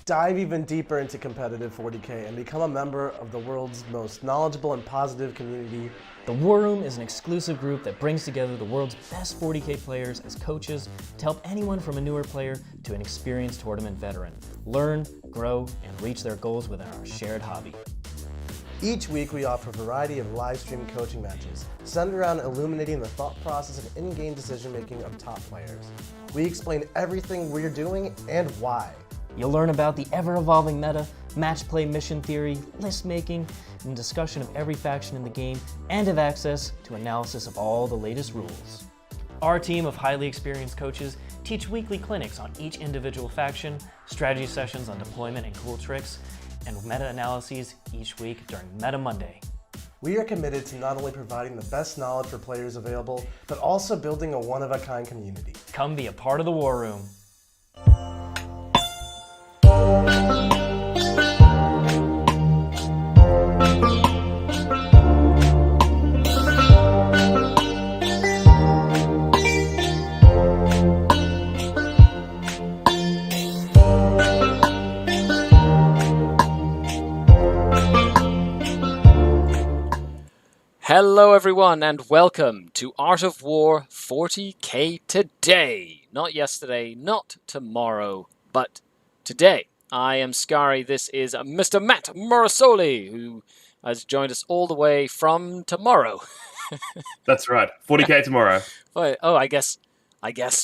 Dive even deeper into competitive 40K and become a member of the world's most knowledgeable and positive community. The War Room is an exclusive group that brings together the world's best 40K players as coaches to help anyone from a newer player to an experienced tournament veteran learn, grow, and reach their goals within our shared hobby. Each week we offer a variety of live stream coaching matches centered around illuminating the thought process and in-game decision making of top players. We explain everything we're doing and why. You'll learn about the ever-evolving meta, match play mission theory, list making, and discussion of every faction in the game, and have access to analysis of all the latest rules. Our team of highly experienced coaches teach weekly clinics on each individual faction, strategy sessions on deployment and cool tricks, and meta-analyses each week during Meta Monday. We are committed to not only providing the best knowledge for players available, but also building a one-of-a-kind community. Come be a part of the War Room. Hello everyone and welcome to Art of War 40k today. Not yesterday, not tomorrow, but today. I am Scary, this is Mr. Matt Morosoli, who has joined us all the way from tomorrow. That's right, 40k tomorrow. Oh, I guess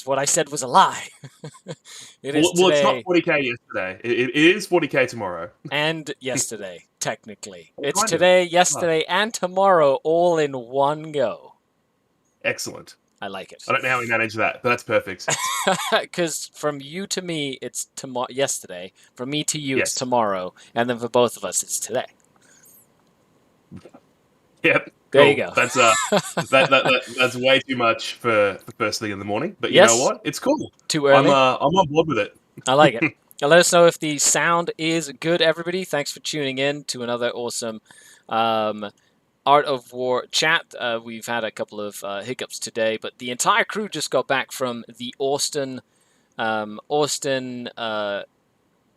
what I said was a lie. It is Well, it's today not 40k yesterday. It is 40k tomorrow. and yesterday, technically. Well, It's kind of. today, yesterday, and tomorrow all in one go. Excellent. I like it. I don't know how we manage that, but that's perfect. Because from you to me, it's yesterday. From me to you, it's Yes. tomorrow. And then for both of us, it's today. Yep. There cool. you go. That's that's way too much for first thing in the morning. But you Yes. know what? It's cool. Too early? I'm on board with it. I like it. Now let us know if the sound is good, everybody. Thanks for tuning in to another awesome Art of War chat. We've had a couple of hiccups today, but the entire crew just got back from the Austin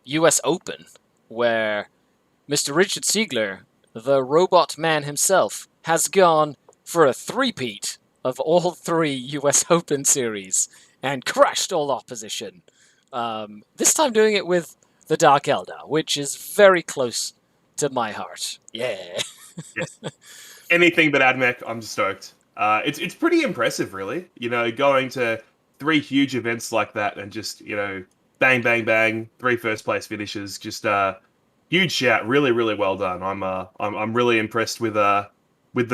US Open, where Mr. Richard Siegler, the robot man himself, has gone for a three-peat of all three US Open series and crushed all opposition. This time doing it with the Dark Eldar, which is very close to my heart. Yeah. Yes. Anything but AdMech, I'm stoked. It's pretty impressive, really. You know, going to 3 huge events like that and just, you know, bang, bang, bang, 3 first place finishes. Just huge shout. Really, really well done. I'm really impressed with the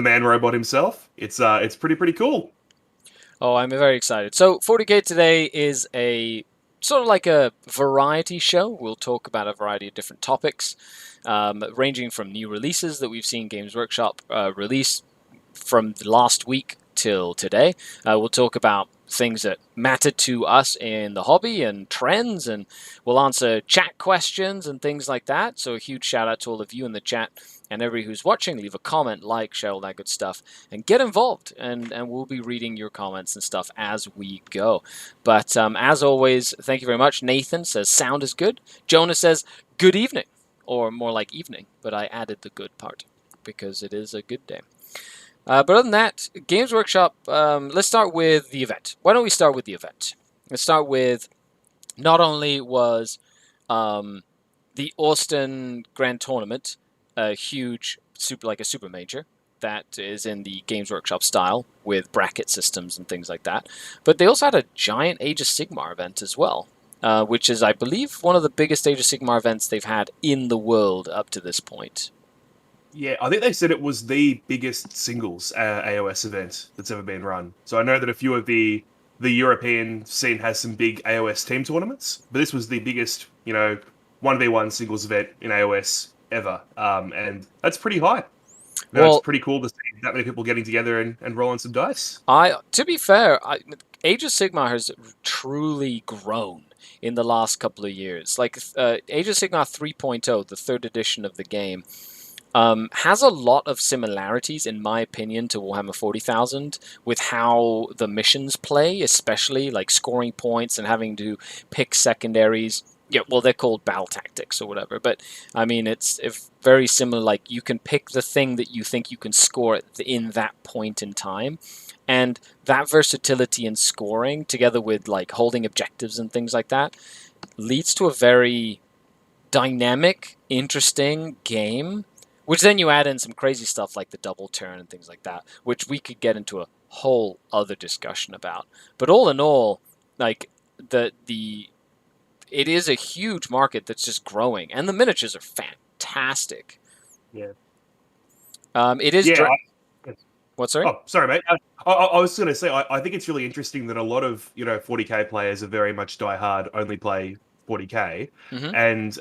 man robot himself. It's pretty cool. Oh, I'm very excited. So 40K today is a sort of like a variety show. We'll talk about a variety of different topics, ranging from new releases that we've seen Games Workshop release from the last week till today. We'll talk about things that matter to us in the hobby and trends, and we'll answer chat questions and things like that. So a huge shout out to all of you in the chat and everybody who's watching. Leave a comment, like, share all that good stuff, and get involved, and we'll be reading your comments and stuff as we go. But as always, thank you very much. Nathan says sound is good. Jonah says good evening, or more like evening, but I added the good part because it is a good day. But other than that, Games Workshop, let's start with the event. Why don't we start with the event? Let's start with, not only was the Austin Grand Tournament a huge, like a super major that is in the Games Workshop style with bracket systems and things like that, but they also had a giant Age of Sigmar event as well, which is, I believe, one of the biggest Age of Sigmar events they've had in the world up to this point. Yeah, I think they said it was the biggest singles AOS event that's ever been run. So I know that a few of the European scene has some big AOS team tournaments, but this was the biggest, you know, 1v1 singles event in AOS ever. And that's pretty high. You know, it's pretty cool to see that many people getting together and rolling some dice. To be fair, Age of Sigmar has truly grown in the last couple of years. Like Age of Sigmar 3.0, the 3rd edition of the game, has a lot of similarities, in my opinion, to Warhammer 40,000 with how the missions play, especially like scoring points and having to pick secondaries Yeah, well, they're called battle tactics or whatever, but I mean, it's very similar. Like, you can pick the thing that you think you can score in that point in time, and that versatility in scoring, together with like holding objectives and things like that, leads to a very dynamic, interesting game. Which then you add in some crazy stuff like the double turn and things like that, which we could get into a whole other discussion about. But all in all, like the it is a huge market that's just growing, and the miniatures are fantastic. Yeah. It is. Yeah. What, sorry? Oh, sorry, mate. I was going to say, I think it's really interesting that a lot of 40k players are very much diehard, only play 40k, Mhm. and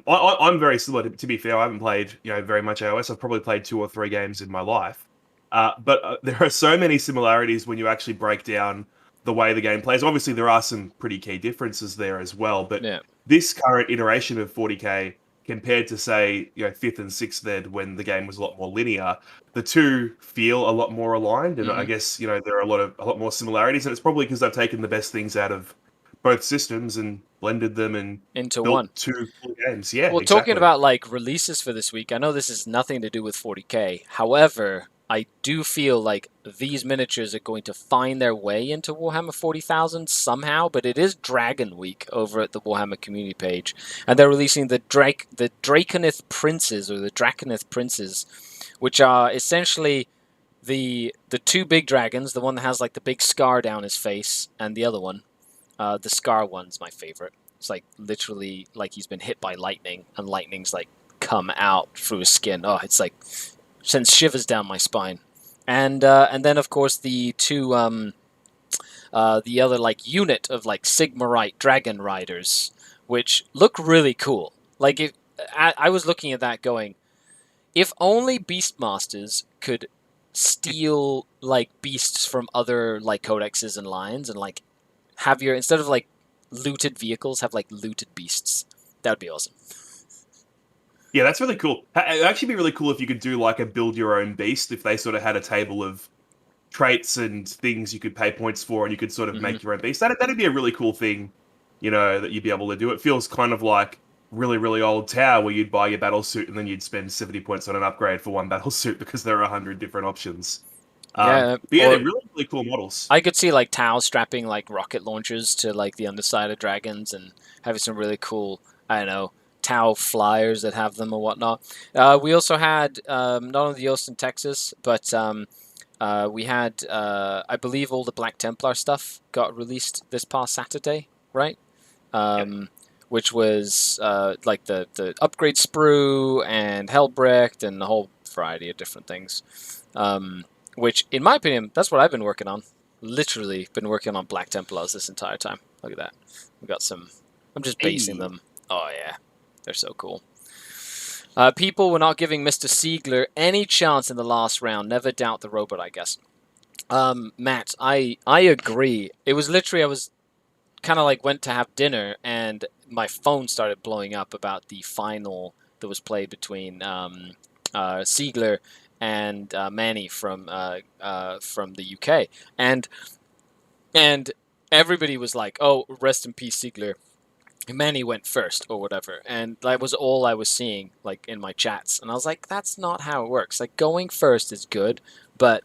I'm very similar. To be fair, I haven't played very much AOS. I've probably played 2 or 3 games in my life, but there are so many similarities when you actually break down the way the game plays. Obviously, there are some pretty key differences there as well, but Yeah. this current iteration of 40k compared to say 5th and 6th ed when the game was a lot more linear, the two feel a lot more aligned, and I Mhm. guess there are a lot more similarities, and it's probably because they've taken the best things out of both systems and blended them and Into one. built 2 full games. Yeah, Well, talking exactly. about like releases for this week, I know this has nothing to do with 40k. However, I do feel like these miniatures are going to find their way into Warhammer 40,000 somehow, but it is Dragon Week over at the Warhammer community page, and they're releasing the Draconith Princes, or the Draconith Princes, which are essentially the 2 big dragons, the one that has like the big scar down his face, and the other one. The scar one's my favorite. It's like literally like he's been hit by lightning, and lightning's like come out through his skin. Oh, it's like sends shivers down my spine. And then of course the 2 the other like unit of like Sigmarite dragon riders, which look really cool. Like, if I was looking at that going, if only Beastmasters could steal like beasts from other like codexes and lines, and like have your, instead of like looted vehicles, have like looted beasts. That would be awesome. Yeah, that's really cool. It'd actually be really cool if you could do like a build your own beast, if they sort of had a table of traits and things you could pay points for, and you could sort of Mhm. make your own beast. That'd be a really cool thing, that you'd be able to do. It feels kind of like really, really old Tower, where you'd buy your battle suit and then you'd spend 70 points on an upgrade for one battle suit because there are 100 different options. Yeah, But yeah, or they're really, really cool models. I could see like Tau strapping like rocket launchers to like the underside of dragons and having some really cool, I don't know, Tau flyers that have them or whatnot. We also had not only the Austin, Texas, but we had, I believe, all the Black Templar stuff got released this past Saturday, right? Which was like the upgrade sprue and Hellbrecht and a whole variety of different things. Which, in my opinion, that's what I've been working on. Literally been working on Black Templars this entire time. Look at that. We got some. I'm just basing Hey. them. Oh yeah, they're so cool. People were not giving Mr. Siegler any chance in the last round. Never doubt the robot, I guess. Matt, I agree. It was literally, I was kind of like went to have dinner, and my phone started blowing up about the final that was played between Siegler and Manny from the UK, and everybody was like, "Oh, rest in peace, Siegler." Manny went first or whatever, and that was all I was seeing like in my chats, and I was like, "That's not how it works. Like, going first is good, but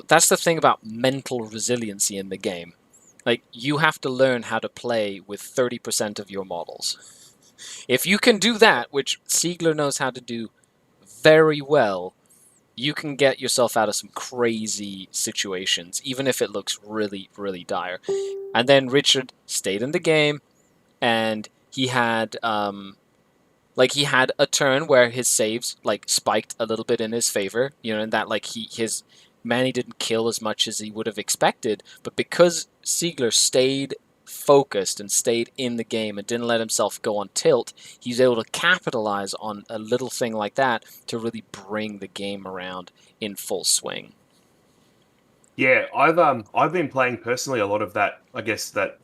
that's the thing about mental resiliency in the game. Like, you have to learn how to play with 30% of your models. If you can do that, which Siegler knows how to do very well, you can get yourself out of some crazy situations, even if it looks really, really dire. And then Richard stayed in the game, and he had he had a turn where his saves like spiked a little bit in his favor, and that like his Manny didn't kill as much as he would have expected, but because Siegler stayed focused and stayed in the game and didn't let himself go on tilt, he's able to capitalize on a little thing like that to really bring the game around in full swing. Yeah, I've been playing personally a lot of that. I guess that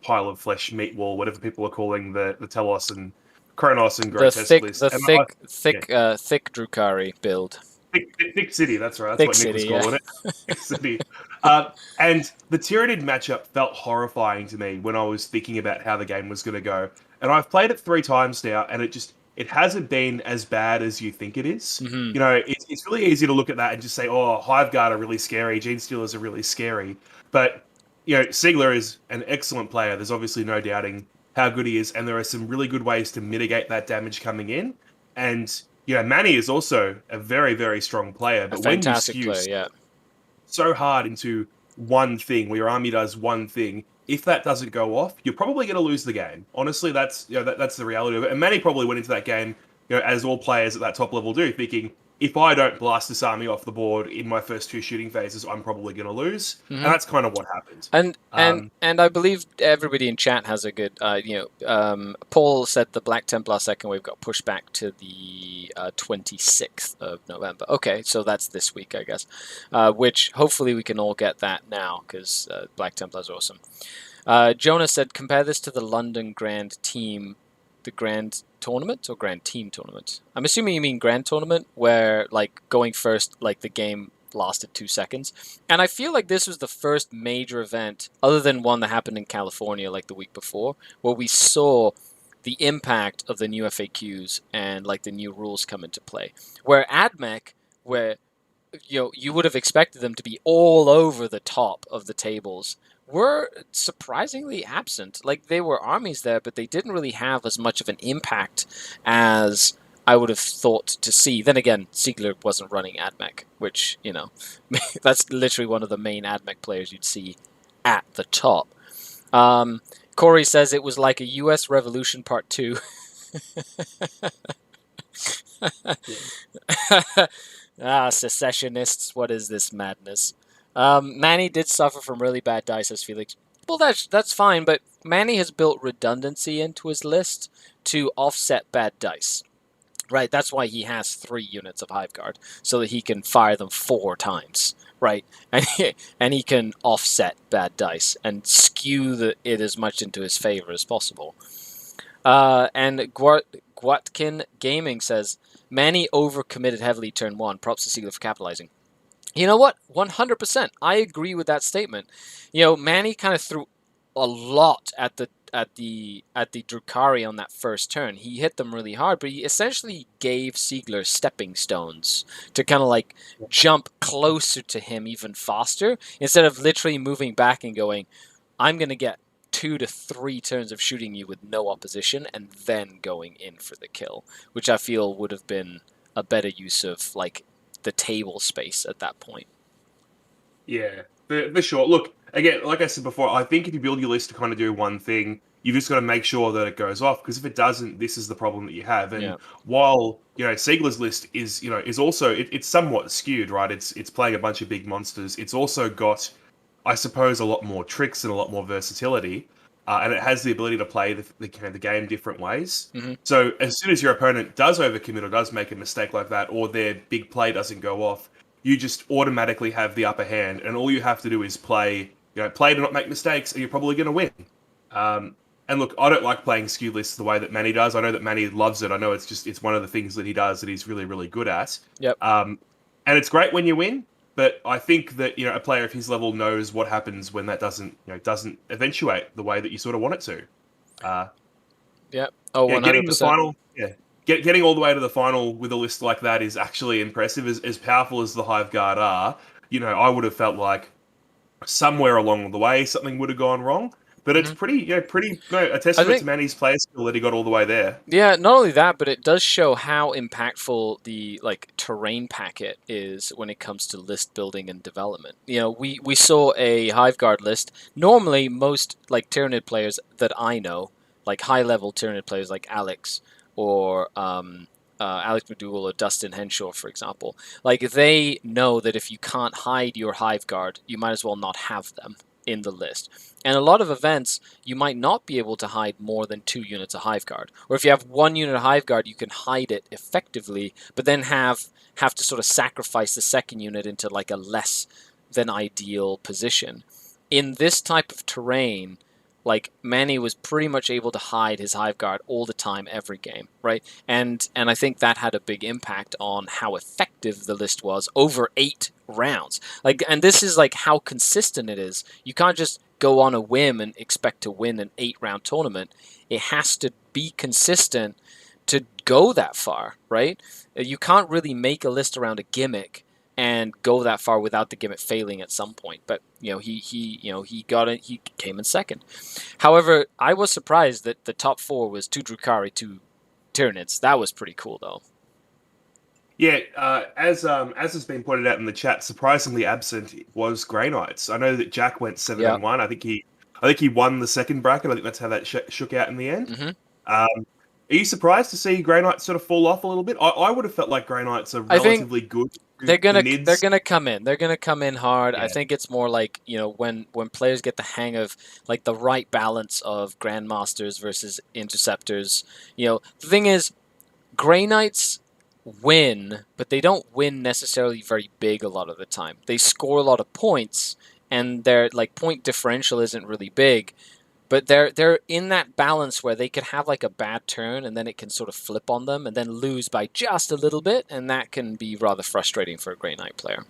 pile of flesh meat wall, whatever people are calling the Telos and Kronos and The Grotesque list. And thick Drukari build. Thick City, that's right. That's Thick what Nick was City, yeah. calling it. Thick City. And the Tyranid matchup felt horrifying to me when I was thinking about how the game was going to go. And I've played it 3 times now, and it hasn't been as bad as you think it is. Hmm. You know, it's really easy to look at that and just say, oh, Hive Guard are really scary, Gene Stealers are really scary. But, you know, Siegler is an excellent player. There's obviously no doubting how good he is, and there are some really good ways to mitigate that damage coming in. And, you know, Manny is also a very, very strong player. A But when you fantastic skew player, yeah. so hard into one thing, where your army does one thing, if that doesn't go off, you're probably going to lose the game. Honestly, that's that's the reality of it. And Manny probably went into that game, as all players at that top level do, thinking if I don't blast this army off the board in my first 2 shooting phases, I'm probably going to lose. And that's kind of what happened. And I believe everybody in chat has a good, Paul said the Black Templar second wave got pushed back to the 26th of November. Okay, so that's this week, I guess, which hopefully we can all get that now, because Black Templar's awesome. Jonah said, compare this to the London Grand Team, the Grand Tournament or Grand Team Tournament? I'm assuming you mean Grand Tournament, where, like, going first, like, the game lasted 2 seconds. And I feel like this was the first major event, other than one that happened in California, like, the week before, where we saw the impact of the new FAQs and, like, the new rules come into play. Where AdMech, where, you would have expected them to be all over the top of the tables, were surprisingly absent. Like, they were armies there, but they didn't really have as much of an impact as I would have thought to see. Then again, Siegler wasn't running AdMech, which, that's literally one of the main AdMech players you'd see at the top. Corey says it was like a US Revolution Part 2. Secessionists, what is this madness? Manny did suffer from really bad dice, says Felix. Well, that's fine, but Manny has built redundancy into his list to offset bad dice. Right, that's why he has 3 units of Hive Guard, so that he can fire them 4 times, right? And he can offset bad dice and skew it as much into his favor as possible. And Guatkin Gaming says, Manny overcommitted heavily turn 1. Props to Siegler for capitalizing. You know what? 100%. I agree with that statement. Manny kind of threw a lot at the Drukhari on that first turn. He hit them really hard, but he essentially gave Siegler stepping stones to kind of like jump closer to him even faster, instead of literally moving back and going, I'm going to get 2 to 3 turns of shooting you with no opposition and then going in for the kill, which I feel would have been a better use of like the table space at that point. Yeah, for sure. Look, again, like I said before, I think if you build your list to kind of do one thing, you've just got to make sure that it goes off, because if it doesn't, this is the problem that you have. And while Siegler's list is also it's somewhat skewed, right? It's playing a bunch of big monsters. It's also got, I suppose, a lot more tricks and a lot more versatility, and it has the ability to play the game different ways. Mm-hmm. So as soon as your opponent does overcommit or does make a mistake like that, or their big play doesn't go off, you just automatically have the upper hand, and all you have to do is play to not make mistakes, and you're probably going to win. And look, I don't like playing skew lists the way that Manny does. I know that Manny loves it. I know it's one of the things that he does that he's really, really good at. Yep. And it's great when you win, but I think that a player of his level knows what happens when that doesn't eventuate the way that you sort of want it to. Yeah. Oh, 100%. Getting to the final. Yeah. Getting all the way to the final with a list like that is actually impressive. As powerful as the Hive Guard are, I would have felt like somewhere along the way something would have gone wrong. But it's pretty a testament to Manny's player skill that he got all the way there. Yeah, not only that, but it does show how impactful the terrain packet is when it comes to list building and development. We saw a Hive Guard list. Normally, most Tyranid players that I know, high level Tyranid players like Alex or Alex McDougall or Dustin Henshaw, for example, they know that if you can't hide your Hive Guard, you might as well not have them in the list. And a lot of events, you might not be able to hide more than 2 units of Hive Guard. Or if you have 1 unit of Hive Guard, you can hide it effectively, but then have to sort of sacrifice the second unit into a less than ideal position. In this type of terrain, like Manny was pretty much able to hide his Hive Guard all the time, every game, right? And I think that had a big impact on how effective the list was over 8 rounds. Like, and this is like how consistent it is. You can't just go on a whim and expect to win an 8-round tournament. It has to be consistent to go that far, right? You can't really make a list around a gimmick and go that far without the gimmick failing at some point. But he got it. He came in second. However, I was surprised that the top 4 was 2 Drukhari, 2 Tyranids. That was pretty cool, though. Yeah, as has been pointed out in the chat, surprisingly absent was Grey Knights. I know that Jack went 7-1. I think he won the second bracket. I think that's how that shook out in the end. Mm-hmm. Are you surprised to see Grey Knights sort of fall off a little bit? I would have felt like Grey Knights are relatively good. They're gonna come in. They're gonna come in hard. Yeah. I think it's more like, when players get the hang of like the right balance of Grandmasters versus Interceptors. The thing is, Grey Knights win, but they don't win necessarily very big a lot of the time. They score a lot of points, and their like point differential isn't really big. But they're in that balance where they could have like a bad turn, and then it can sort of flip on them, and then lose by just a little bit, and that can be rather frustrating for a Grey Knight player.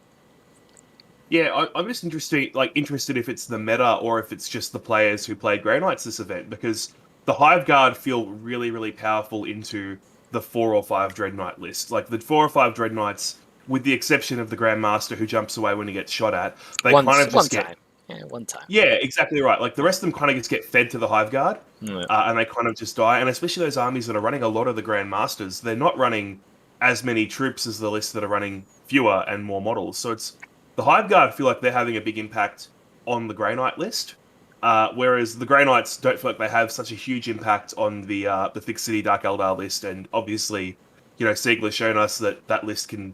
Yeah, I'm just interested if it's the meta or if it's just the players who played Grey Knights this event, because the Hive Guard feel really, really powerful into the 4 or 5 Dread Knight list. Like the 4 or 5 Dread Knights, with the exception of the Grandmaster who jumps away when he gets shot at, they kind of just get... Yeah, one time. Yeah, exactly right. Like the rest of them kind of just get fed to the Hive Guard, and they kind of just die. And especially those armies that are running a lot of the Grandmasters, they're not running as many troops as the lists that are running fewer and more models. So it's the Hive Guard feel like they're having a big impact on the Grey Knight list, whereas the Grey Knights don't feel like they have such a huge impact on the Thick City Dark Eldar list. And obviously, Siegler's shown us that list can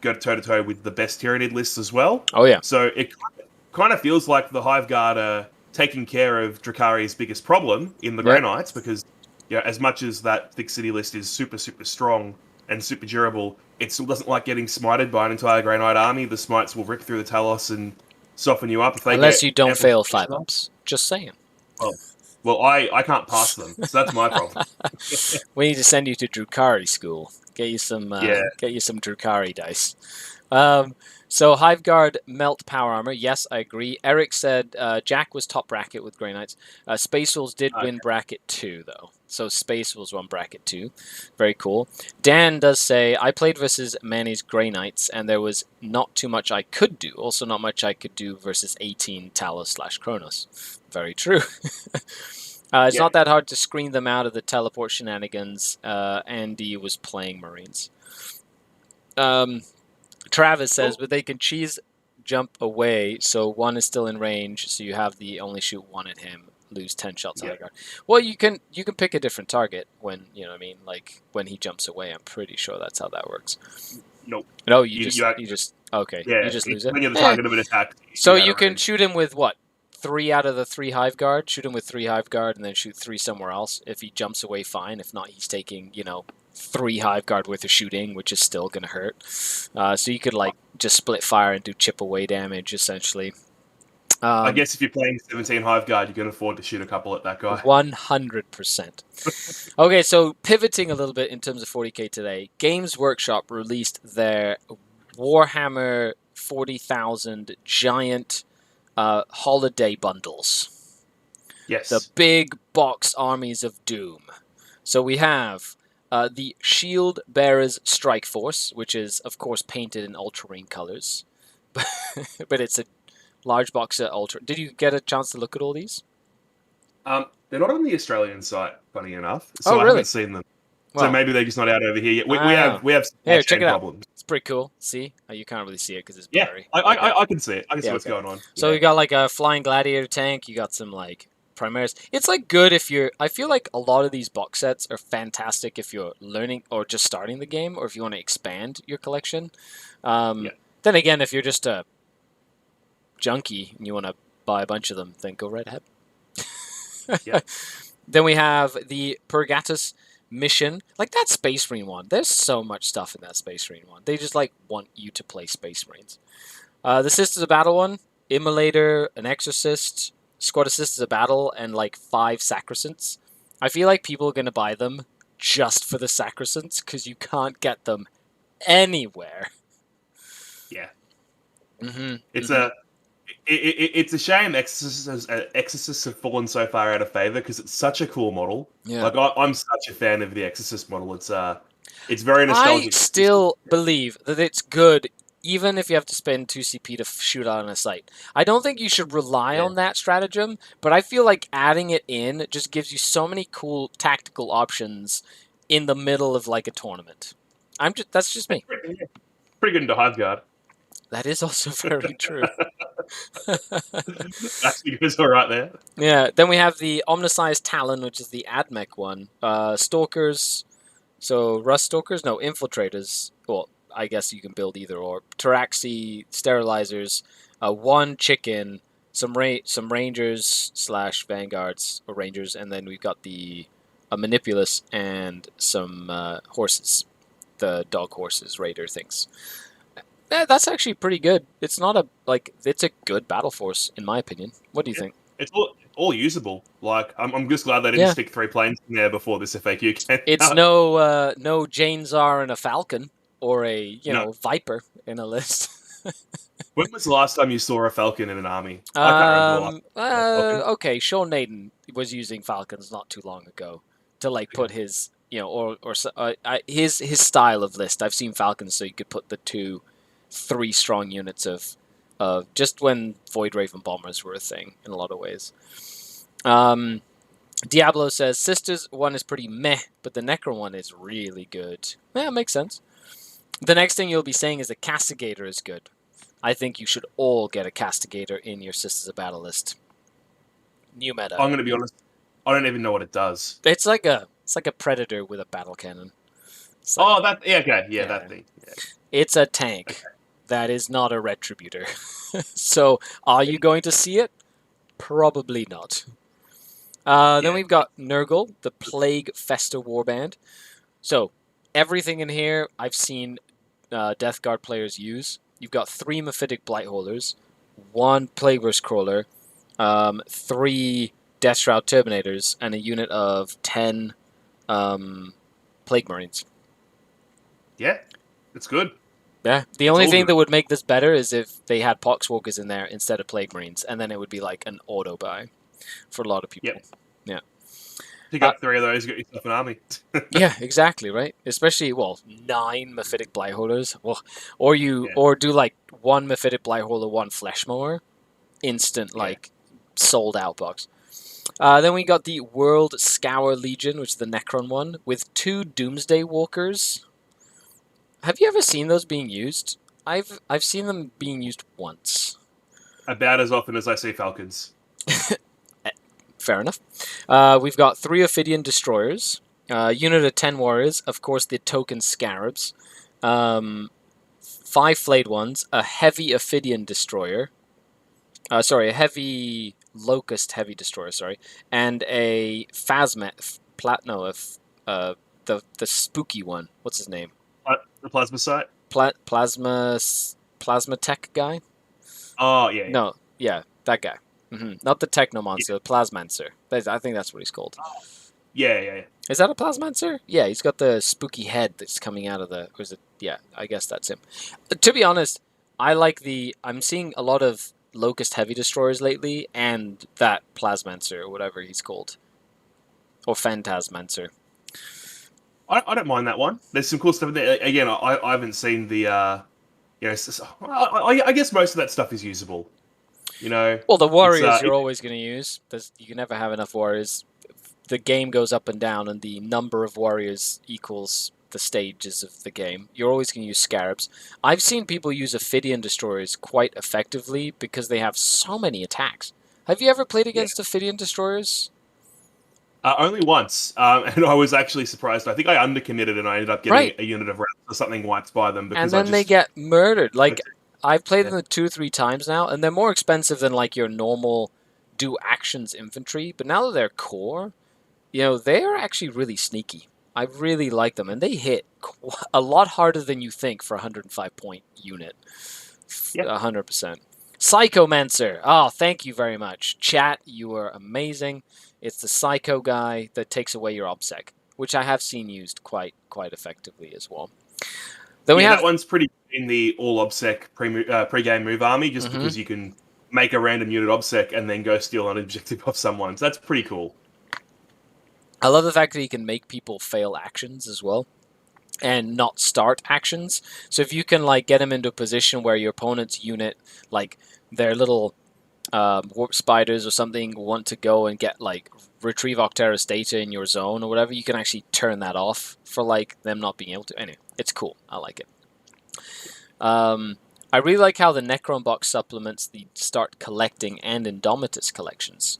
go toe to toe with the best Tyranid lists as well. Oh yeah. So it kind of feels like the Hive Guard are taking care of Drukhari's biggest problem in the Grey Knights, because as much as that Thick City list is super, super strong and super durable, it still doesn't like getting smited by an entire Grey Knight army. The smites will rip through the Talos and soften you up. Unless you don't fail 5-ups. Just saying. Well, I can't pass them, so that's my problem. We need to send you to Drukhari school. Get you some Drukhari dice. So Hive Guard melt power armor. Yes, I agree. Eric said Jack was top bracket with Grey Knights. Space Wolves did win bracket 2 though. So Space Wolves won bracket 2. Very cool. Dan does say I played versus Manny's Grey Knights and there was not too much I could do. Also not much I could do versus 18 Talos / Kronos. Very true. It's not that hard to screen them out of the teleport shenanigans. Andy was playing Marines. Travis says, but they can cheese jump away, so one is still in range, so you have the only shoot one at him, lose 10 shots on the guard. Well, you can pick a different target when, like when he jumps away. I'm pretty sure that's how that works. Nope. No, you just okay. Yeah, you just lose it. When you're the target of an attack. So you can shoot him with what? 3 out of the 3 Hive Guard. Shoot him with 3 Hive Guard, and then shoot 3 somewhere else. If he jumps away, fine. If not, he's taking 3 Hive Guard worth of shooting, which is still going to hurt. So you could just split fire and do chip away damage, essentially. I guess if you're playing 17 Hive Guard, you can afford to shoot a couple at that guy. 100%. Okay, so pivoting a little bit in terms of 40k today, Games Workshop released their Warhammer 40,000 giant holiday bundles. Yes. The big box armies of doom. So we have the Shield Bearers Strike Force, which is, of course, painted in Ultramarine colors. But it's a large box of Ultra. Did you get a chance to look at all these? They're not on the Australian site, funny enough. So really? I haven't seen them. Well, so maybe they're just not out over here yet. We have here, check it out. problems. It's pretty cool. See? You can't really see it because it's Yeah, blurry. I can see it. I can see what's going on. So you got a Flying Gladiator tank. You got some Primaris. It's good if you're... I feel like a lot of these box sets are fantastic if you're learning or just starting the game, or if you want to expand your collection. Then again, if you're just a junkie and you want to buy a bunch of them, then go right ahead. Then we have the Purgatus mission. That Space Marine one. There's so much stuff in that Space Marine one. They just want you to play Space Marines. The Sisters of Battle one. Immolator, an Exorcist, Squad Assist is a battle and like 5 Sacrosants, I feel like people are going to buy them just for the Sacrosants because you can't get them anywhere. Yeah. Mm-hmm. It's a shame Exorcists have fallen so far out of favor because it's such a cool model. Yeah. Like I'm such a fan of the Exorcist model. It's very I nostalgic. still believe that it's good, even if you have to spend 2 CP to shoot out on a site. I don't think you should rely on that stratagem, but I feel like adding it in just gives you so many cool tactical options in the middle of like a tournament. That's just me. Pretty good into Hive Guard. That is also very true. Actually goes all right there. Yeah, then we have the Omniscience Talon, which is the AdMech one. Stalkers, so Rust Stalkers? No, Infiltrators. Well, I guess you can build either or. Taraxi, Sterilizers, 1 Chicken, some Rangers / Vanguards, or Rangers, and then we've got the Manipulus and some horses. The dog horses, Raider things. That's actually pretty good. It's not it's a good battle force in my opinion. What do you think? It's all usable. Like I'm just glad they didn't stick 3 planes in there before this FAQ came It's out. no Jane Czar and a Falcon or a No. Viper in a list. When was the last time you saw a Falcon in an army? I can't remember. Okay, Sean Naden was using Falcons not too long ago to like put his his style of list. I've seen Falcons so you could put the 3 strong units of just when Void Raven bombers were a thing in a lot of ways. Diablo says Sisters 1 is pretty meh, but the Necron one is really good. Yeah, makes sense. The next thing you'll be saying is the Castigator is good. I think you should all get a Castigator in your Sisters of Battle list. New meta. I'm going to be honest. I don't even know what it does. It's like a Predator with a battle cannon. That thing. Yeah. It's a tank that is not a Retributor. So, are you going to see it? Probably not. Then we've got Nurgle, the Plague Festa Warband. So, everything in here I've seen Death Guard players use. You've got 3 Mephitic Blightholders, 1 Plagueverse Crawler, 3 Death Shroud Terminators, and a unit of 10 Plague Marines. Yeah, it's good. Yeah, the only thing that would make this better is if they had Poxwalkers in there instead of Plague Marines, and then it would be like an auto buy for a lot of people. Yeah. Pick up 3 of those, get yourself an army. Yeah, exactly, right? Especially, 9 Mephitic Blightholders. Or do like 1 Mephitic Blightholder, 1 Flesh Mower. Instant, sold out box. Then we got the World Scour Legion, which is the Necron one, with 2 Doomsday Walkers. Have you ever seen those being used? I've seen them being used once. About as often as I see Falcons. Fair enough. We've got 3 Ophidian Destroyers, unit of 10 Warriors, of course the token Scarabs, 5 Flayed Ones, a Heavy Ophidian Destroyer, a Heavy Locust Heavy Destroyer, and a Phasma, the spooky one. What's his name? The Plasma Sight? Plasma Tech guy? Oh, yeah. No, yeah, that guy. Mm-hmm. Not the Techno Monster, Plasmancer. I think that's what he's called. Yeah. Is that a Plasmancer? Yeah, he's got the spooky head that's coming out of the... Or is it? Yeah, I guess that's him. To be honest, I'm seeing a lot of Locust Heavy Destroyers lately, and that Plasmancer, or whatever he's called. Or Phantasmancer. I don't mind that one. There's some cool stuff in there. Again, I haven't seen the... I guess most of that stuff is usable. Well, the warriors you're always going to use. You can never have enough warriors. The game goes up and down, and the number of warriors equals the stages of the game. You're always going to use Scarabs. I've seen people use Ophidian Destroyers quite effectively because they have so many attacks. Have you ever played against Ophidian Destroyers? Only once, and I was actually surprised. I think I undercommitted, and I ended up getting a unit of rats or something wiped by them. And then they get murdered. I've played them 2 or 3 times now, and they're more expensive than your normal do actions infantry. But now that they're core, they are actually really sneaky. I really like them, and they hit a lot harder than you think for a 105-point unit. 100%. Psychomancer. Oh, thank you very much. Chat, you are amazing. It's the Psycho guy that takes away your OBSEC, which I have seen used quite effectively as well. Then we Yeah, have that one's pretty in the all OBSEC pre-game move army, just because you can make a random unit OBSEC and then go steal an objective off someone. So that's pretty cool. I love the fact that he can make people fail actions as well and not start actions. So if you can like get him into a position where your opponent's unit, like their little warp spiders or something, want to go and get like retrieve Octeris data in your zone or whatever, you can actually turn that off for like them not being able to. Anyway, it's cool. I like it. I really like how the Necron box supplements the start collecting and Indomitus collections.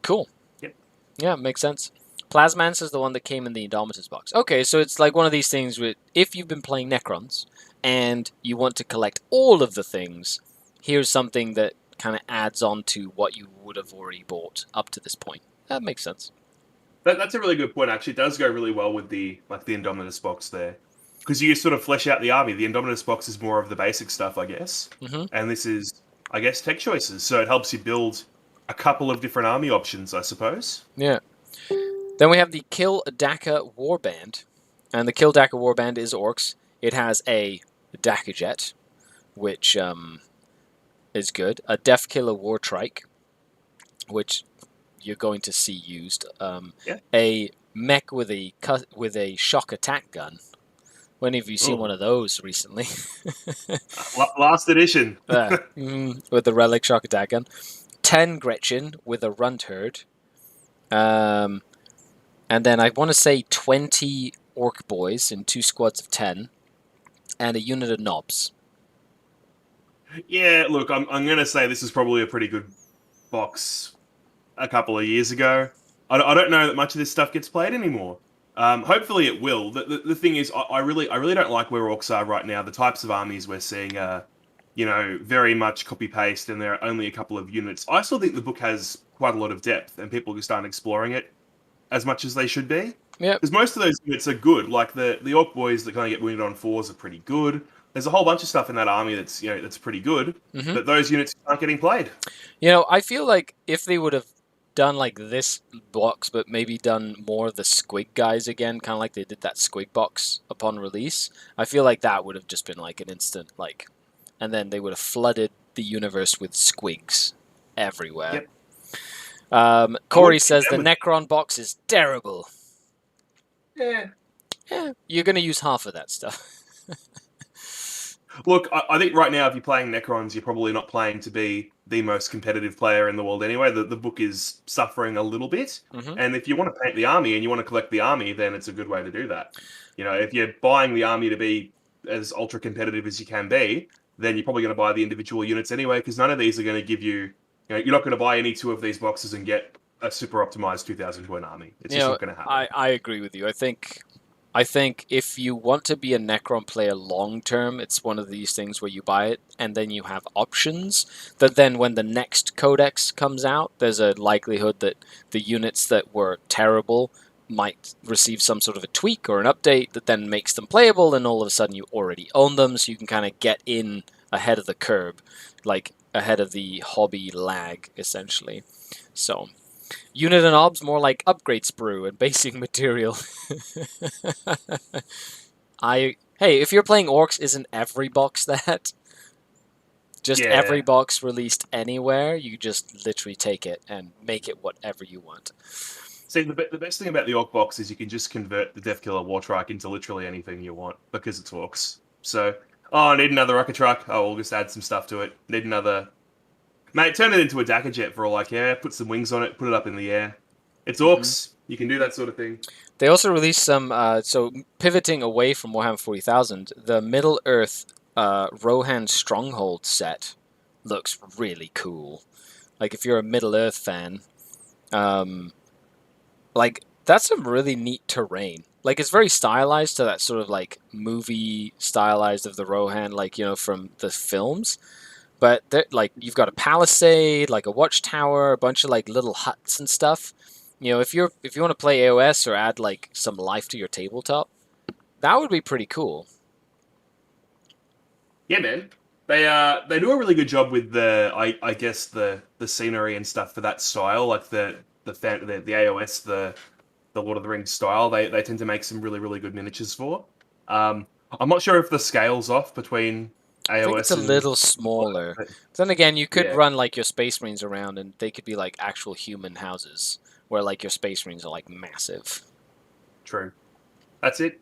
Cool. Yep. Yeah, makes sense. Plasmance is the one that came in the Indomitus box. Okay, so it's like one of these things with if you've been playing Necrons and you want to collect all of the things, here's something that kind of adds on to what you would have already bought up to this point. That makes sense. That's a really good point, actually. It does go really well with the Indomitus box there. Because you sort of flesh out the army. The Indomitus box is more of the basic stuff, I guess. And this is, I guess, tech choices. So it helps you build a couple of different army options, I suppose. Yeah. Then we have the Kill Daka Warband. And the Kill Daka Warband is Orcs. It has a Daka Jet, which is good. A Death Killer War Trike, which you're going to see used. A mech with a shock attack gun. When have you seen one of those recently? Last edition. With the Relic shock attack gun. 10 Gretchen with a Runt Herd. And then I want to say 20 Orc Boys in 2 squads of 10. And a unit of Knobs. Yeah, look, I'm going to say this is probably a pretty good box a couple of years ago. I don't know that much of this stuff gets played anymore. Hopefully it will. The thing is, I really don't like where Orcs are right now. The types of armies we're seeing very much copy-paste, and there are only a couple of units. I still think the book has quite a lot of depth, and people just aren't exploring it as much as they should be. Yeah. Because most of those units are good. Like the Orc Boys that kind of get wounded on 4s are pretty good. There's a whole bunch of stuff in that army that's that's pretty good, but those units aren't getting played. I feel like if they would have done like this box, but maybe done more of the squig guys again, kind of like they did that squig box upon release, I feel like that would have just been like an instant and then they would have flooded the universe with squigs everywhere. Yep. Corey says the Necron box is terrible. Yeah. You're going to use half of that stuff. Look, I think right now, if you're playing Necrons, you're probably not playing to be the most competitive player in the world anyway. The book is suffering a little bit. And if you want to paint the army and you want to collect the army, then it's a good way to do that. If you're buying the army to be as ultra competitive as you can be, then you're probably going to buy the individual units anyway, because none of these are going to give you, you're not going to buy any 2 of these boxes and get a super optimized 2,000 point army. It's just not going to happen. I agree with you. I think if you want to be a Necron player long term, it's one of these things where you buy it and then you have options that then when the next codex comes out, there's a likelihood that the units that were terrible might receive some sort of a tweak or an update that then makes them playable, and all of a sudden you already own them, so you can kind of get in ahead of the curve, like ahead of the hobby lag, essentially. So unit and obs more like upgrade sprue and basic material. Hey, if you're playing Orcs, isn't every box that? Just every box released anywhere, you just literally take it and make it whatever you want. See, the best thing about the Orc box is you can just convert the Death Killer War Trike into literally anything you want, because it's Orcs. So, I need another rocket truck. Oh, we'll just add some stuff to it. Need another... Mate, turn it into a Daka Jet for all I care. Put some wings on it, put it up in the air. It's Orcs. You can do that sort of thing. They also released some, so pivoting away from Warhammer 40,000, the Middle-earth Rohan Stronghold set looks really cool. Like, if you're a Middle-earth fan, that's some really neat terrain. Like, it's very stylized to that sort of, movie stylized of the Rohan, from the films. But, you've got a palisade, a watchtower, a bunch of, little huts and stuff. If you want to play AOS or add, some life to your tabletop, that would be pretty cool. Yeah, man. They do a really good job with I guess the scenery and stuff for that style, like the AOS, the Lord of the Rings style. They tend to make some really good miniatures for. Um, I'm not sure if the scale's off between I think it's a AOS and little smaller. Then again, you could yeah, run like your Space Marines around, and they could be like actual human houses, where like your Space Marines are like massive. true. That's it.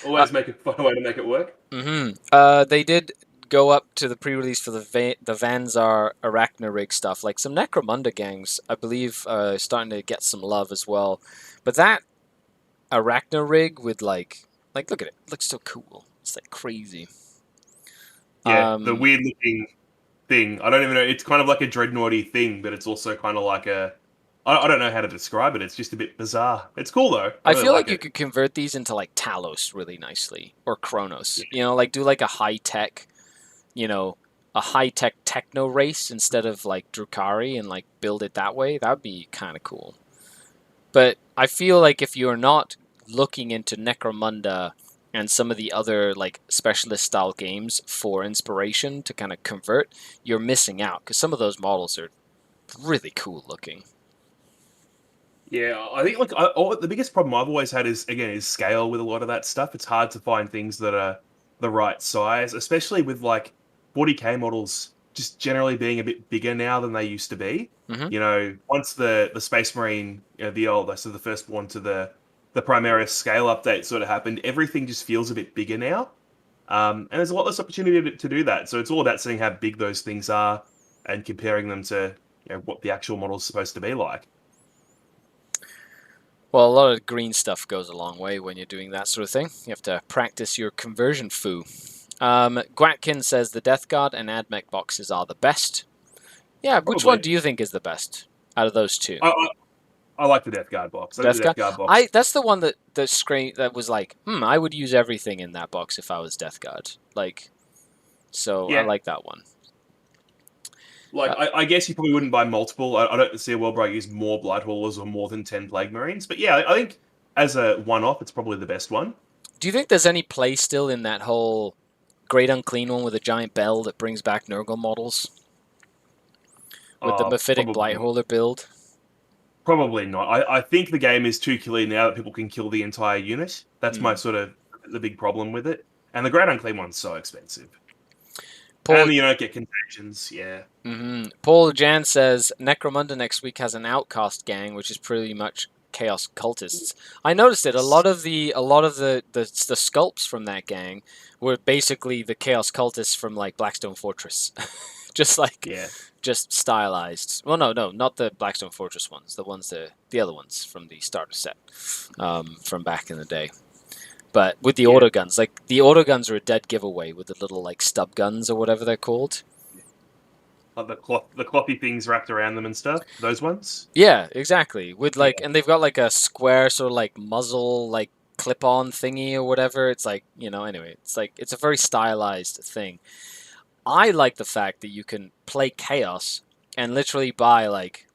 Uh, Always find a way to make it work. They did go up to the pre-release for the Vanzar Arachnarig stuff, like some Necromunda gangs, I believe, starting to get some love as well. But that Arachnarig with like look at it, it looks so cool. It's like crazy. Yeah, the Um, weird looking thing. I don't even know. It's kind of like a dreadnoughty thing, but it's also kind of like a. I don't know how to describe it. It's just a bit bizarre. It's cool though. I I really feel like like you it. could convert these into like Talos really nicely or Kronos. Yeah. You know, like do like a high tech, you know, a high tech techno race instead of like Drukari and like build it that way. That would be kind of cool. But I feel like if you're not looking into Necromunda and some of the other like specialist style games for inspiration to kind of convert, you're missing out because some of those models are really cool looking. Yeah, I think the biggest problem I've always had is scale with a lot of that stuff. It's hard to find things that are the right size, especially with like 40K models just generally being a bit bigger now than they used to be. Hmm. You know, once the Space Marine, the old, so the firstborn to the Primaris scale update sort of happened, everything just feels a bit bigger now. And there's a lot less opportunity to do that. So it's all about seeing how big those things are and comparing them to what the actual model is supposed to be like. Well, a lot of green stuff goes a long way when you're doing that sort of thing. You have to practice your conversion foo. Gwatkin says the Death Guard and AdMech boxes are the best. Yeah, which one Probably. do you think is the best out of those two? I like the Death Guard box. I think Death the Guard. Death Guard box. That's the one that screen that was like, I would use everything in that box if I was Death Guard. Like, so I Yeah, like that one. like Uh, I guess you probably wouldn't buy multiple. I don't see a world where I use more Blight Haulers or more than 10 Plague Marines. But yeah, I think as a one-off, it's probably the best one. do you think there's any play still in that whole Great Unclean one with a giant bell that brings back Nurgle models with the Mephitic Probably, Blightholder build? probably not. I think the game is too killy now that people can kill the entire unit. That's my Hmm. sort of the big problem with it. And the Great Unclean one's so expensive. Paul And you don't get contagions, yeah. Paul Jan says Necromunda next week has an outcast gang, which is pretty much chaos cultists. I noticed it. A lot of the sculpts from that gang were basically the chaos cultists from like Blackstone Fortress, just like Yeah. just stylized. Well, no, not the Blackstone Fortress ones. The other ones from the starter set, from back in the day. But with the Yeah. autoguns, like the autoguns are a dead giveaway with the little like stub guns or whatever they're called. Like the cloppy things wrapped around them and stuff. Those ones. Yeah, exactly. With Yeah. like, and they've got like a square sort of like muzzle, like clip-on thingy or whatever. It's like, anyway, it's like it's a very stylized thing. I like the fact that you can play Chaos and literally buy like,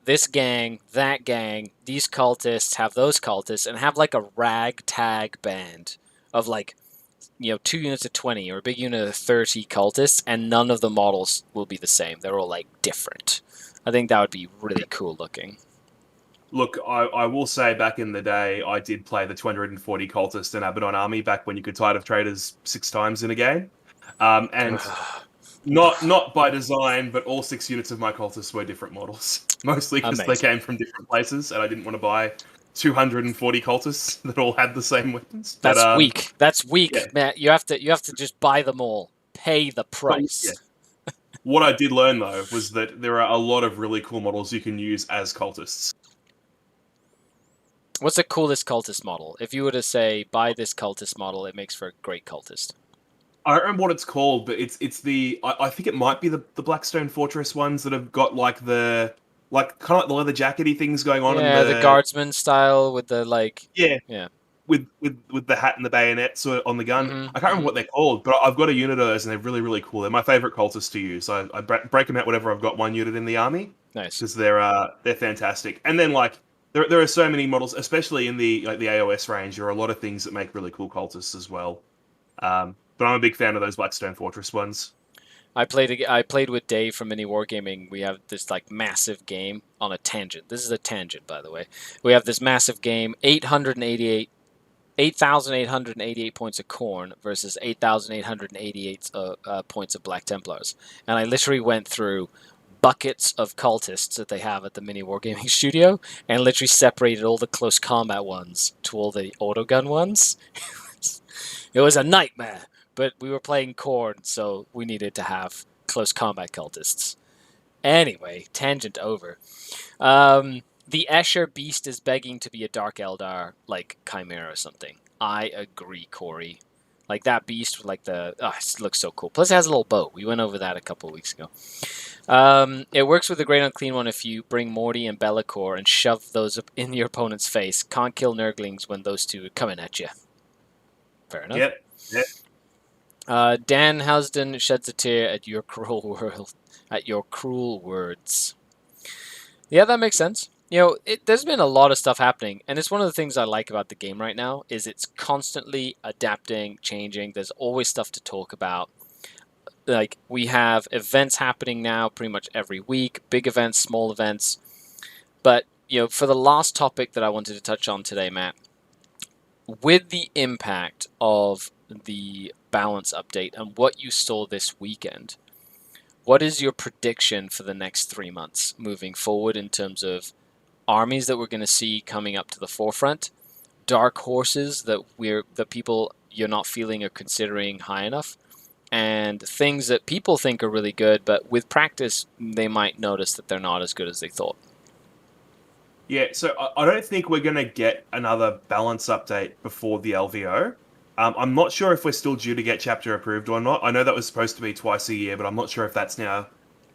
this gang, that gang, these cultists have those cultists, and have like a ragtag band of like, 2 units of 20 or a big unit of 30 cultists, and none of the models will be the same. They're all like different. I think that would be really cool looking. Look, I will say back in the day, I did play the 240 cultist and Abaddon army back when you could Tide of Traders 6 times in a game. And not by design, but all 6 units of my cultists were different models. Mostly because they Amazing. came from different places, and I didn't want to buy 240 cultists that all had the same weapons. But That's weak. That's weak, yeah, man. You have to just buy them all. Pay the but yeah. price. What I did learn though was that there are a lot of really cool models you can use as cultists. What's the coolest cultist model? If you were to say buy this cultist model, it makes for a great cultist. I don't remember what it's called, but it's the I think it might be the Blackstone Fortress ones that have got like kind of like the leather jackety things going on, and Yeah, the guardsman style with the like. yeah, Yeah. with the hat and the bayonet sort of on the gun. Hmm. I can't remember what they're called, but I've got a unit of those, and they're really cool. They're my favorite cultists to use. I break them out whenever I've got one unit in the army Nice. because they're fantastic. And then like there are so many models, especially in the AOS range. There are a lot of things that make really cool cultists as well. But I'm a big fan of those Blackstone Fortress ones. I played with Dave from Mini Wargaming. We have this like massive game on a tangent. This is a tangent, by the way. We have this massive game, 8,888 points of corn versus 8,888 points of Black Templars. And I literally went through buckets of cultists that they have at the Mini Wargaming studio and literally separated all the close combat ones to all the autogun ones. It was a nightmare. But we were playing corn, so we needed to have close combat cultists. Anyway, tangent over. The Escher beast is begging to be a Dark Eldar, like Chimera or something. I agree, Corey. Like that beast with like it looks so cool. Plus it has a little bow. We went over that a couple of weeks ago. It works with the Great Unclean One if you bring Morty and Be'lakor and shove those up in your opponent's face. Can't kill Nurglings when those two are coming at you. Fair enough. Yep. Dan Housden sheds a tear at your cruel words. Yeah, that makes sense. You know, there's been a lot of stuff happening, and it's one of the things I like about the game right now, is it's constantly adapting, changing. There's always stuff to talk about. Like, we have events happening now pretty much every week, big events, small events. But, you know, for the last topic that I wanted to touch on today, Matt, with the impact of the balance update and what you saw this weekend, what is your prediction for the next 3 months moving forward in terms of armies that we're going to see coming up to the forefront, dark horses that people you're not feeling or considering high enough, and things that people think are really good, but with practice they might notice that they're not as good as they thought? Yeah, so I don't think we're going to get another balance update before the LVO. I'm not sure if we're still due to get chapter approved or not. I know that was supposed to be twice a year, but I'm not sure if that's now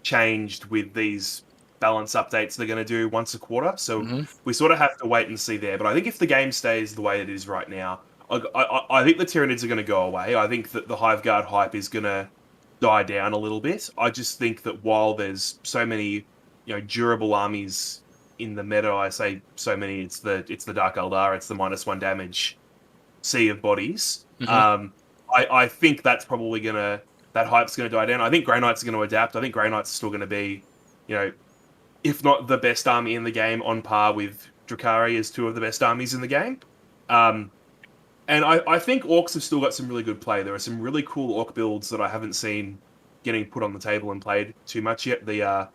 changed with these balance updates they're going to do once a quarter. So we sort of have to wait and see there. But I think if the game stays the way it is right now, I think the Tyranids are going to go away. I think that the Hive Guard hype is going to die down a little bit. I just think that while there's so many, durable armies in the meta, I say so many. It's the Dark Eldar. It's the -1 damage sea of bodies. I think that's probably that hype's gonna die down. I think Grey Knights are gonna adapt. I think Grey Knights are still gonna be, if not the best army in the game, on par with Drukhari as two of the best armies in the game. And I think Orcs have still got some really good play. There are some really cool Orc builds that I haven't seen getting put on the table and played too much yet. The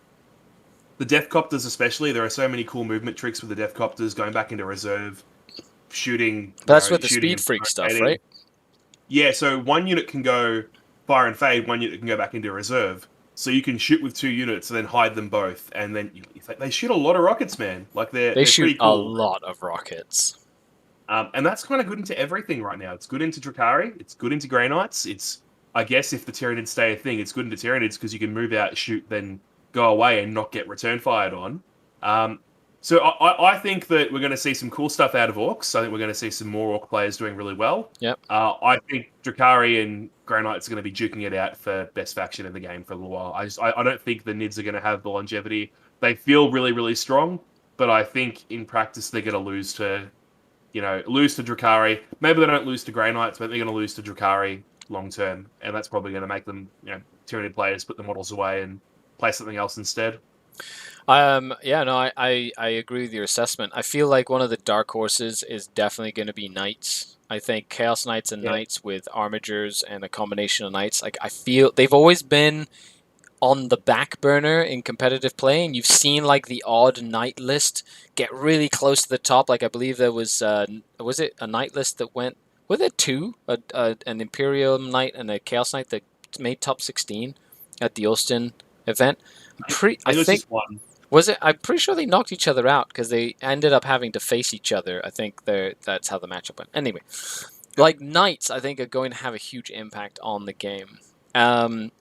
Death Copters especially, there are so many cool movement tricks with the Death Copters going back into reserve, shooting. That's with the Speed Freak stuff, right? Yeah, so one unit can go fire and fade, one unit can go back into reserve. So you can shoot with 2 units and then hide them both. And then they shoot a lot of rockets, man. Like they're shoot pretty cool. a lot of rockets. And that's kind of good into everything right now. It's good into Drukhari. It's good into Grey Knights. It's, I guess, if the Tyranids stay a thing, it's good into Tyranids because you can move out, shoot, then go away and not get return fired on. So I think that we're going to see some cool stuff out of Orcs. I think we're going to see some more Orc players doing really well. Yep. I think Drukhari and Grey Knights are going to be duking it out for best faction in the game for a little while. I don't think the Nids are going to have the longevity. They feel really, really strong, but I think in practice they're going to lose to Drukhari. Maybe they don't lose to Grey Knights, but they're going to lose to Drukhari long term, and that's probably going to make them, Tyranid players put the models away and play something else instead. I agree with your assessment. I feel like one of the dark horses is definitely going to be Knights. I think Chaos Knights and Knights with Armigers and a combination of Knights. Like, I feel they've always been on the back burner in competitive play, and you've seen like the odd Knight list get really close to the top. Like, I believe there was it a Knight list that went, were there two, an Imperium Knight and a Chaos Knight that made top 16 at the Austin event? I think one. Was it? I'm pretty sure they knocked each other out because they ended up having to face each other. I think that's how the matchup went. Anyway, like Knights, I think are going to have a huge impact on the game. El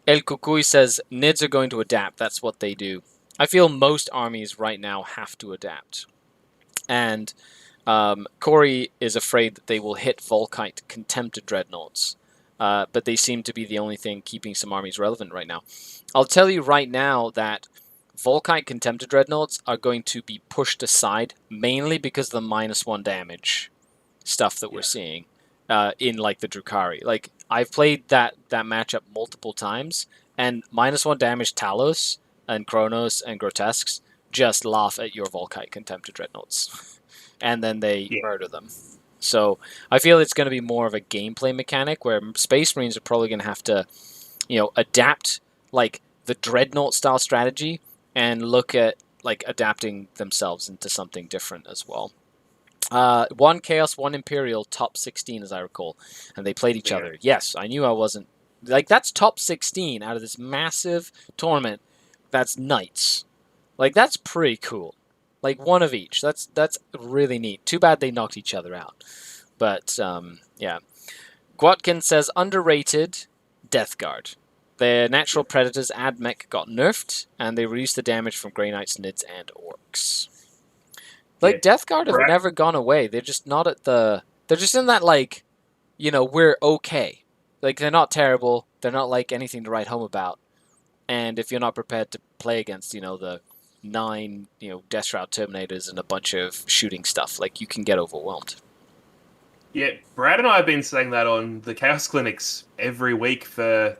Kukui says Nids are going to adapt. That's what they do. I feel most armies right now have to adapt, and Corey is afraid that they will hit Volkite Contempted Dreadnoughts. But they seem to be the only thing keeping some armies relevant right now. I'll tell you right now that Volkite Contempted Dreadnoughts are going to be pushed aside, mainly because of the -1 damage stuff that we're seeing. in like the Drukhari. Like I've played that matchup multiple times, and -1 damage Talos and Kronos and Grotesques just laugh at your Volkite Contemptor Dreadnoughts, and then they Yeah. murder them. So I feel it's going to be more of a gameplay mechanic where Space Marines are probably going to have to, adapt like the Dreadnought style strategy and look at like adapting themselves into something different as well. One Chaos, one Imperial, top 16 as I recall, and they played each other. Yes, I knew I wasn't like that's top 16 out of this massive tournament. That's Knights. Like that's pretty cool. Like one of each. That's really neat. Too bad they knocked each other out. But yeah. Gwatkin says underrated Death Guard. Their natural predators AdMech got nerfed, and they reduced the damage from Grey Knights, Nids, and Orcs. Like, Death Guard have never gone away. They're just not at the... They're just in that, like, we're okay. Like, they're not terrible. They're not, like, anything to write home about. And if you're not prepared to play against, the 9, Death Shroud Terminators and a bunch of shooting stuff, like, you can get overwhelmed. Yeah, Brad and I have been saying that on the Chaos Clinics every week for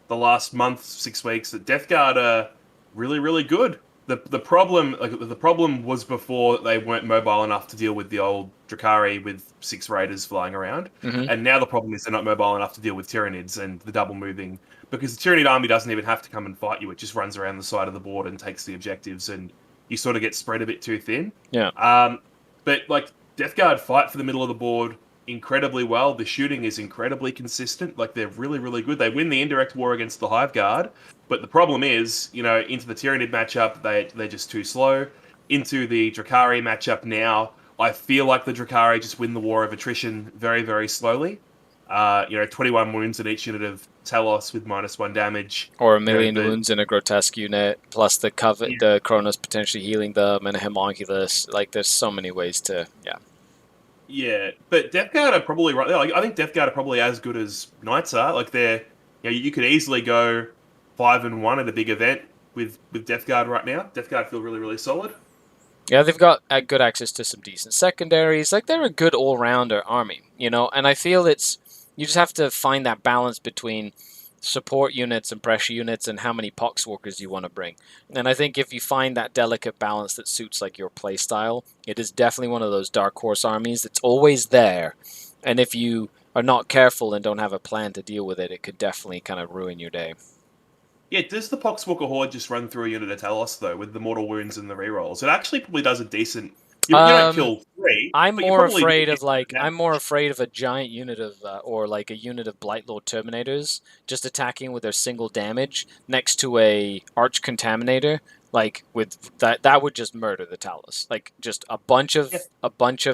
the last month, 6 weeks, that Death Guard are really, really good. The problem was before they weren't mobile enough to deal with the old Drukhari with 6 raiders flying around, and now the problem is they're not mobile enough to deal with Tyranids and the double moving, because the Tyranid army doesn't even have to come and fight you; it just runs around the side of the board and takes the objectives, and you sort of get spread a bit too thin. Yeah. But like Death Guard fight for the middle of the board incredibly well. The shooting is incredibly consistent. Like they're really, really good. They win the indirect war against the Hive Guard, but the problem is, into the Tyranid matchup, they're just too slow. Into the Drukhari matchup now, I feel like the Drukhari just win the war of attrition very, very slowly. 21 wounds in each unit of Talos with -1 damage. Or a million wounds in a Grotesque unit, plus the the Kronos potentially healing them, and a Homunculus. Like, there's so many ways to, Yeah, but Death Guard are probably right there. Like, I think Death Guard are probably as good as Knights are. Like you could easily go 5-1 at a big event with Death Guard right now. Death Guard feel really, really solid. Yeah, they've got good access to some decent secondaries. Like, they're a good all-rounder army, and I feel you just have to find that balance between support units and pressure units and how many Poxwalkers you want to bring. And I think if you find that delicate balance that suits like your play style, it is definitely one of those dark horse armies that's always there. And if you are not careful and don't have a plan to deal with it, it could definitely kind of ruin your day. Yeah, does the Poxwalker Horde just run through a unit of Talos, though, with the mortal wounds and the rerolls? It actually probably does a decent... You don't kill 3. I'm more afraid of a giant unit of, or like a unit of Blightlord Terminators just attacking with their single damage next to a Arch Contaminator. Like, with that would just murder the Talos. Like, just a bunch of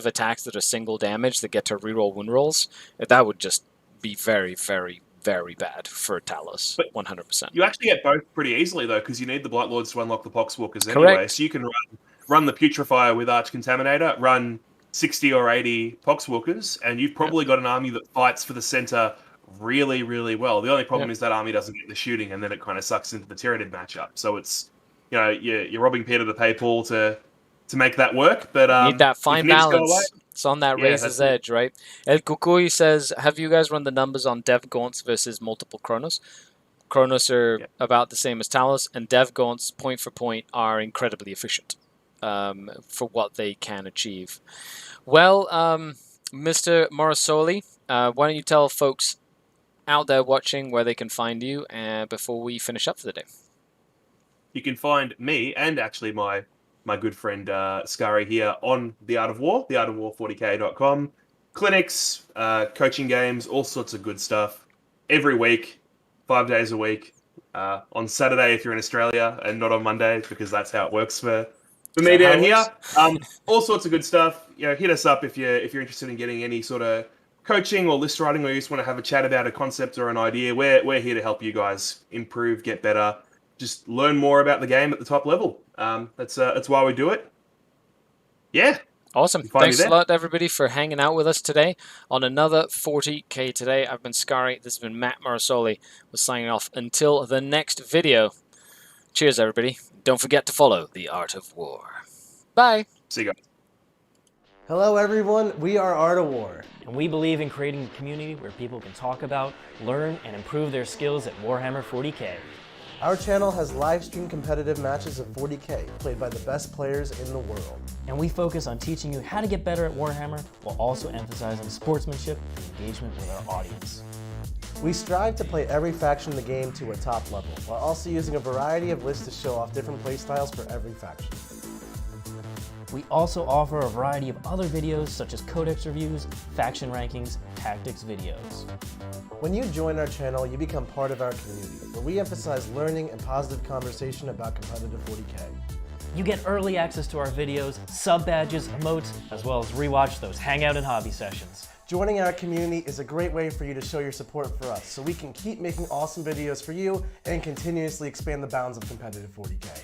attacks that are single damage that get to reroll wound rolls. That would just be very, very, very bad for Talos. But 100%. You actually get both pretty easily, though, because you need the Blightlords to unlock the Poxwalkers anyway. Correct. So you can run the Putrefier with Arch Contaminator, run 60 or 80 Poxwalkers, and you've probably got an army that fights for the center really, really well. The only problem is that army doesn't get the shooting, and then it kind of sucks into the Tyranid matchup. So it's, you're robbing Peter to pay Paul to make that work. But need that fine balance. It's on that razor's edge, right? El Kukui says, have you guys run the numbers on Dev Gaunts versus multiple Kronos? Kronos are about the same as Talos, and Dev Gaunts, point for point, are incredibly efficient for what they can achieve. Well, Mr. Morosoli, why don't you tell folks out there watching where they can find you before we finish up for the day? You can find me and actually my good friend Scary here on The Art of War, theartofwar40k.com. Clinics, coaching games, all sorts of good stuff. Every week, 5 days a week. On Saturday if you're in Australia, and not on Monday, because that's how it works for me down here. All sorts of good stuff. Hit us up if you're interested in getting any sort of coaching or list writing, or you just want to have a chat about a concept or an idea. We're here to help you guys improve, get better, just learn more about the game at the top level. That's why we do it. Yeah. Awesome. Thanks a lot, everybody, for hanging out with us today on another 40K Today. I've been Scary. This has been Matt Morosoli. We're signing off until the next video. Cheers, everybody. Don't forget to follow The Art of War. Bye. See you guys. Hello everyone, we are Art of War. And we believe in creating a community where people can talk about, learn, and improve their skills at Warhammer 40K. Our channel has live streamed competitive matches of 40K, played by the best players in the world. And we focus on teaching you how to get better at Warhammer, while also emphasizing sportsmanship and engagement with our audience. We strive to play every faction in the game to a top level, while also using a variety of lists to show off different playstyles for every faction. We also offer a variety of other videos such as codex reviews, faction rankings, and tactics videos. When you join our channel, you become part of our community, where we emphasize learning and positive conversation about competitive 40K. You get early access to our videos, sub badges, emotes, as well as rewatch those hangout and hobby sessions. Joining our community is a great way for you to show your support for us, so we can keep making awesome videos for you and continuously expand the bounds of competitive 40K.